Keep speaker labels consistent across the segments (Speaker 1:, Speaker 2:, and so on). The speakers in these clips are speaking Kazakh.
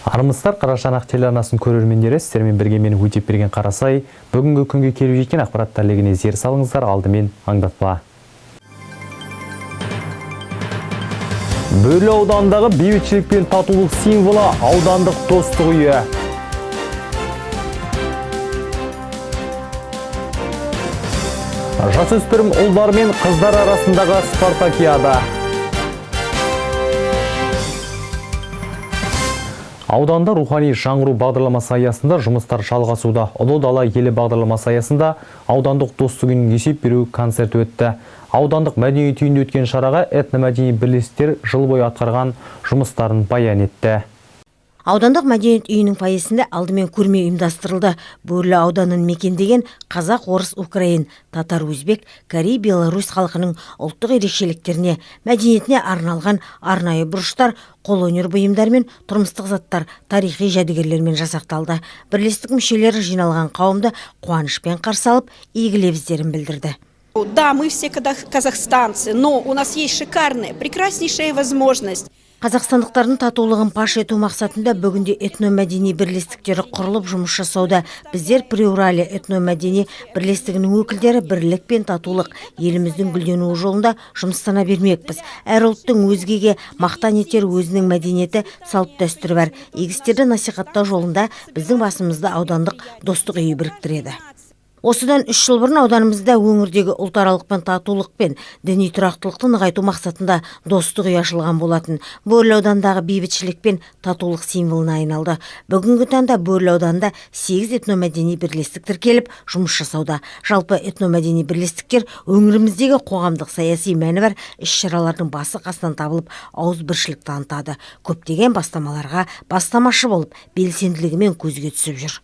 Speaker 1: Армысыздар, Қарашанақ телеарнасын көрермендері, сіздермен бірге мен өтеп берген Қарасай. Бүгінгі күнге келіп жеткен ақпараттар легіне зер салыңыздар, алдымен аңдатпа. Бөрлі аудандағы бейбітшілік пен татулық символы аудандық достық үйі. Жасөспірім ұлдар мен қыздар арасындағы спартакиада. Ауданда рухани жаңғыру бағдарламасы аясында жұмыстар жалғасуда. Ұлы дала елі бағдарламасы аясында аудандық достық үйінің есеп беру концерті өтті. Аудандық мәдениет үйінде өткен шараға этномәдени бірлестіктер жыл бойы атқарған жұмыстарын баян етті.
Speaker 2: Аудандық мәдениет үйінің фойесінде алдымен көрме ұйымдастырылды. Бөрлі ауданын мекендеген қазақ, орыс, украин, татар, өзбек, корей, беларусь халқының ұлттық ерекшеліктеріне, мәдениетіне арналған арнайы бұрыштар, қолөнер бұйымдар мен тұрмыстық заттар, тарихи жәдігерлермен жасақталды. Бірлестік мүшелері жиналған қауымды қуанышпен қарсы алып, игі лебіздерін білдірді.
Speaker 3: Да, мы все казахстанцы, но у нас есть шикарная, прекраснейшая возможность.
Speaker 2: Қазақстандықтардың татулығын паш ету мақсатында бүгінде этномәдени бірлестіктері құрылып жұмыс жасауда. Біздер Приуралия этномәдени бірлестігінің өкілдері бірлік пен татулық еліміздің гүлденуі жолында жұмыстана бермекпіз. Әр ұлттың өзгеге мақтан етер өзінің мәдениеті, салт дәстүрі бар. Егістерді насихаттау жолында біздің басымызды аудандық достық үйі біріктіреді. Осыдан 3 жыл бұрын ауданымызда өңірдегі ұлтаралық пен татулық пен діни тұрақтылықты нығайту мақсатында достық үй ашылған болатын. Бөрлі аудандағы бейбітшілік пен татулық символына айналды. Бүгінгі таңда Бөрлі ауданында 8 этномәдени бірлестік тіркеліп жұмыс жасауда. Жалпы этномәдени бірлестіктер өңіріміздегі қоғамдық саяси мәні бар іс-шаралардың басы қасынан табылып, ауызбіршілік танытады. Көптеген бастамаларға бастамашы болып, белсенділігімен көзге түсіп жүр.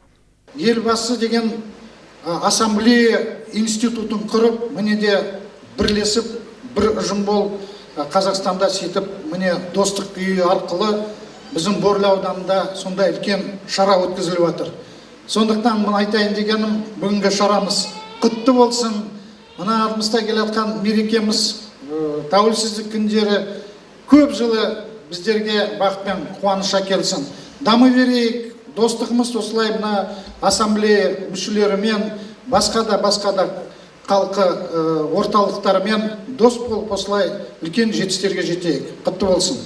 Speaker 4: Елбасы деген ассамблея институтын құрып, міне де бірлесіп, бір ұжым болып Қазақстанда сөйтіп, міне достық үйі арқылы біздің Бөрлі ауданында сондай үлкен шара өткізіліп жатыр. Сондықтан мен айтайын дегенім, бүгінгі шарамыз құтты болсын. Мына алдымызда келатқан мерекеміз, тәуелсіздік күндері көп жылы біздерге бақыт пен қуаныш әкелсін. Дамы берейік. Достығымыз осылай мына ассамблея мүшелерімен, басқа да қалқы орталықтарымен дос болып осылай үлкен жетістіктерге жетейік. Құтты болсын.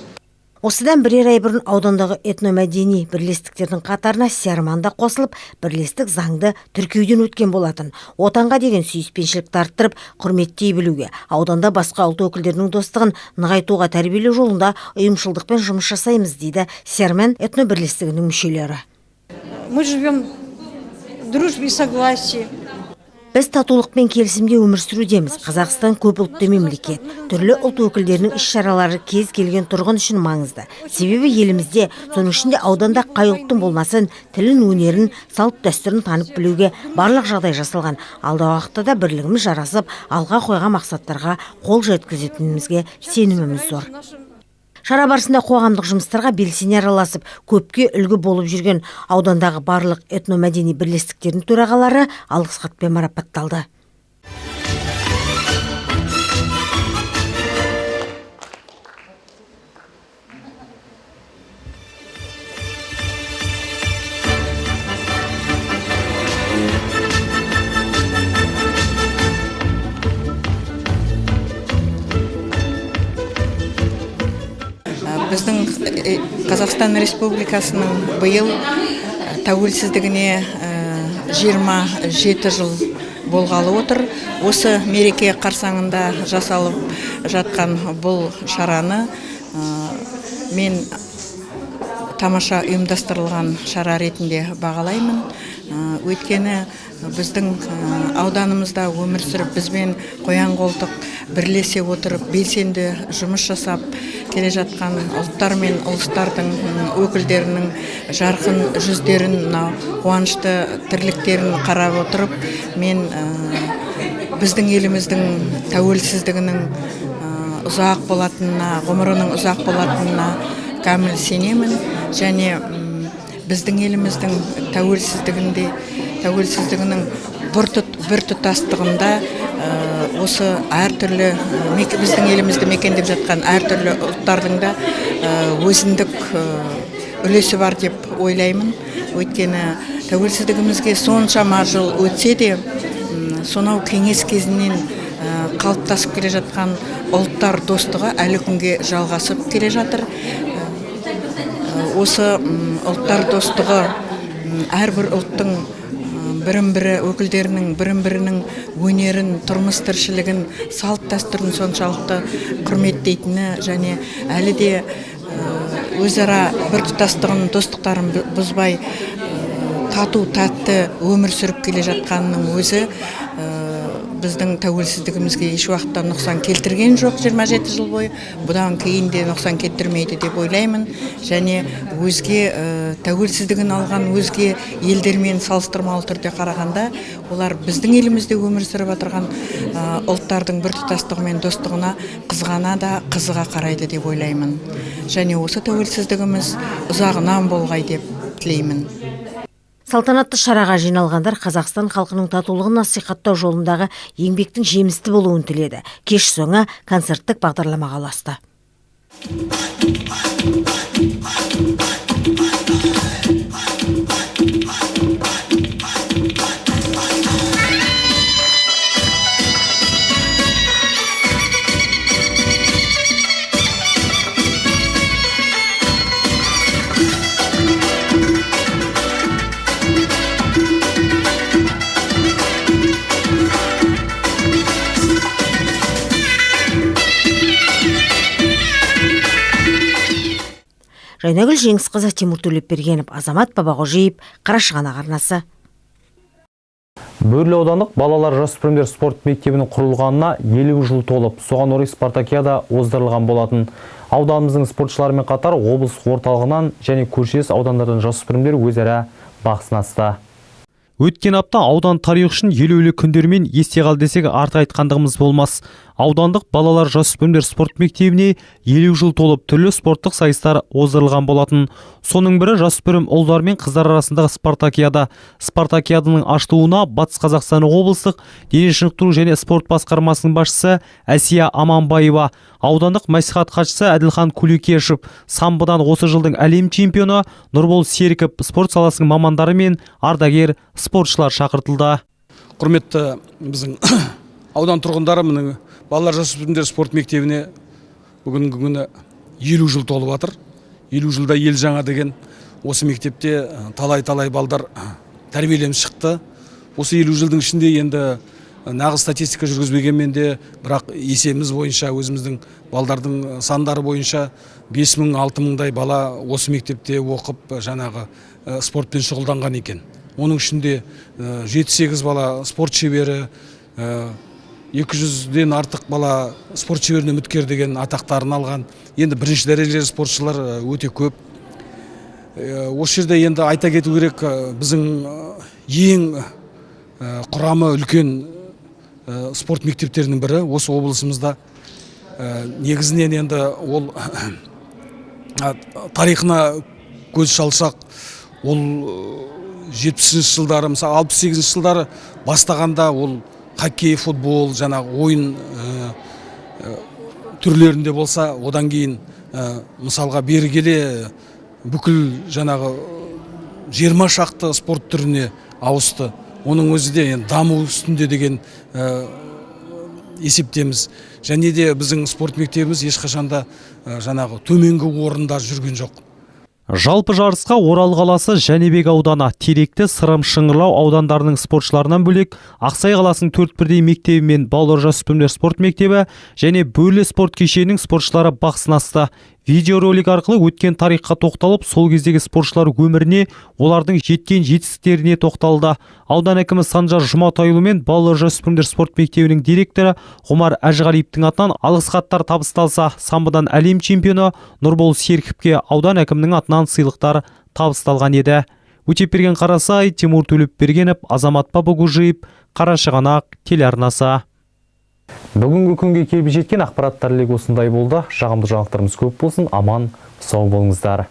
Speaker 2: Осыдан бірер ай бұрын аудандағы этномәдени бірлестіктердің қатарына Сиарманда қосылып, бірлестік заңды тіркеуден өткен болатын. Отанға деген сүйіспеншілікті арттырып, құрметтей білуге, ауданда басқа ұлт өкілдерінің достығын нығайтуға тәрбиелеу жолында ұйымшылдықпен жұмыс жасаймыз, дейді Сиарман этнобірлестігінің мүшелері.
Speaker 3: Мы живем в дружбе и согласии.
Speaker 2: Біз татулық пен келісімде өмір сүрудеміз. Қазақстан көп ұлтты мемлекет. Түрлі ұлт өкілдерінің іс-шаралары кез келген тұрғын үшін маңызды. Себебі елімізде, соның ішінде ауданда қай ұлттың болмасын, тілін, өнерін, салт дәстүрін танып білуге барлық жағдай жасалған. Алдағы уақытта да бірлігіміз жарасып, алға қойған мақсаттарға қол жеткізетінімізге сеніміміз зор. Шара барысында қоғамдық жұмыстарға белсене араласып, көпке үлгі болып жүрген аудандағы барлық этномәдени бірлестіктердің төрағалары алғыс хатпен марапатталды.
Speaker 5: Біздің Қазақстан Республикасының биыл тәуелсіздігіне 27 жыл болғалы отыр. Осы мереке қарсаңында жасалып жатқан бұл шараны мен тамаша ұйымдастырылған шара ретінде бағалаймын. Өйткені біздің ауданымызда өмір сүріп, бізбен қоян-қолтық бірлесе отырып, белсенді жұмыс жасап келе жатқан ұлттар мен ұлыстардың өкілдерінің жарқын жүздерін, қуанышты тірліктерін қарап отырып, мен біздің еліміздің тәуелсіздігінің ұзақ болатынына, ғұмырының ұзақ болатынына кәміл сенемін. Және біздің еліміздің тәуелсіздігінің біртұтастығында осы әртүрлі біздің елімізді мекендеп жатқан әртүрлі ұлттардың да өзіндік үлесі бар деп ойлаймын. Өйткені тәуелсіздігімізге соншама жыл өтсе де, сонау кеңес кезінен қалыптасып келе жатқан ұлттар достығы әлі күнге жалғасып келе жатыр. Осы ұлттар достығы әрбір ұлттың бірін-бірі өкілдерінің бірін-бірінің өнерін, тұрмыс тіршілігін, салт дәстүрін соншалықты құрметтейтіні және әлі де өзара біртұтастығын, достықтарын бұзбай тату тәтті өмір сүріп келе жатқанының өзі біздің тәуелсіздігімізге еш уақытта нұқсан келтірген жоқ 27 жыл бойы. Бұдан кейін де нұқсан келтірмейді деп ойлаймын. Және өзге тәуелсіздігін алған өзге елдермен салыстырмалы түрде қарағанда, олар біздің елімізде өмір сүріп отырған ұлттардың біртұтастығы мен достығына қызғана да қызыға қарайды деп ойлаймын. Және осы тәуелсіздігіміз ұзағынан болғай деп тілеймін.
Speaker 2: Салтанатты шараға жиналғандар Қазақстан халқының татулығын насихаттау жолындағы еңбектің жемісті болуын тіледі. Кеш соңы концерттік бағдарламаға ұласты. Жайнагүл Жеңісқызы, Тимур Төлепбергенов, Азамат Бабақожиев, Қарашығанақ арнасы.
Speaker 1: Бөрлі аудандық балалар жасөспірімдер спорт мектебінің құрылғанына 50 жыл толып, соған орай спартакиада оздырылған болатын. Ауданымыздың спортшыларымен қатар облыс орталығынан және көршілес аудандардан жасөспірімдер өзара бақ сынасты. Өткен апта аудан тарихы үшін елеулі күндермен есте қалды десек артық айтқандығымыз болмас. Аудандық балалар жасөспірімдер спорт мектебіне 50 жыл толып, түрлі спорттық сайыстар оздырылған болатын. Соның бірі жасөспірім ұлдар мен қыздар арасындағы спартакиада. Спартакиаданың ашылуына Батыс Қазақстан облыстық дене шынықтыру және спорт басқармасының басшысы Әсия Аманбаева, аудандық мәслихат хатшысы Әділхан Кулекешев, самбодан осы жылдың әлем чемпионы Нұрбол Серіков, спорт саласының мамандары мен ардагер спортшылар шақыртылды.
Speaker 6: Құрметті біздің аудан тұрғындары, мұның балалар жасөспірімдер спорт мектебіне бүгінгі күні 50 жыл толып жатыр. 50 жылда ел жаңа деген осы мектепте талай-талай балдар тәрбиеленіп шықты. Осы 50 жылдың ішінде енді нағыз статистика жүргізбегенмен де, бірақ есебіміз бойынша, өзіміздің балдардың сандары бойынша 5000-6000-дай бала осы мектепте оқып, жаңағы спортпен шұғылданған екен. Оның ішінде 7-8 бала спорт шебері, 200-ден артық бала спорт шеберіне үміткер деген атақтарын алған. Енді бірінші дәрежелі спортшылар өте көп. Осы жерде енді айта кету керек, біздің ең құрамы үлкен спорт мектептерінің бірі осы облысымызда. Негізінен енді ол тарихына көз шалсақ, ол 70-ші жылдары, мысалы 68-ші жылдары бастағанда ол хоккей, футбол, жаңағы ойын түрлерінде болса, одан кейін мысалға бері келе бүкіл жаңағы 20 шақты спорт түріне ауысты. Оның өзі де даму үстінде деген есептеміз. Және де біздің спорт мектебіміз ешқашанда жаңағы төменгі орында жүрген жоқ.
Speaker 1: Жалпы жарысқа Орал қаласы, Жәнібек ауданы, Теректі, Сырым, Шыңғырлау аудандарының спортшыларынан бөлек Ақсай қаласының 4 бірдей мектебі мен балалар жасөспірімдер спорт мектебі және Бөрлі спорт кешенінің спортшылары бақ сынасты. Видеоролик арқылы өткен тарихқа тоқталып, сол кездегі спортшылар өміріне, олардың жеткен жетістіктеріне тоқталды. Аудан әкімі Санжар Жұматайұлы мен балалар жасөспірімдер спорт мектебінің директоры Ғұмар Әжіғалиевтің атынан алғыс хаттар табысталса, самбодан әлем чемпионы Нұрбол Серіковке аудан әкімінің атынан сыйлықтар табысталған еді. Өтепберген Қарасай, Тимур Төлепбергенов, Азамат Бабақожиев, Қарашығанақ телеарнасы. Бүгінгі күнге келіп жеткен ақпараттар легі осындай болды. Жағымды жаңалықтарымыз көп болсын, аман, сау болыңыздар.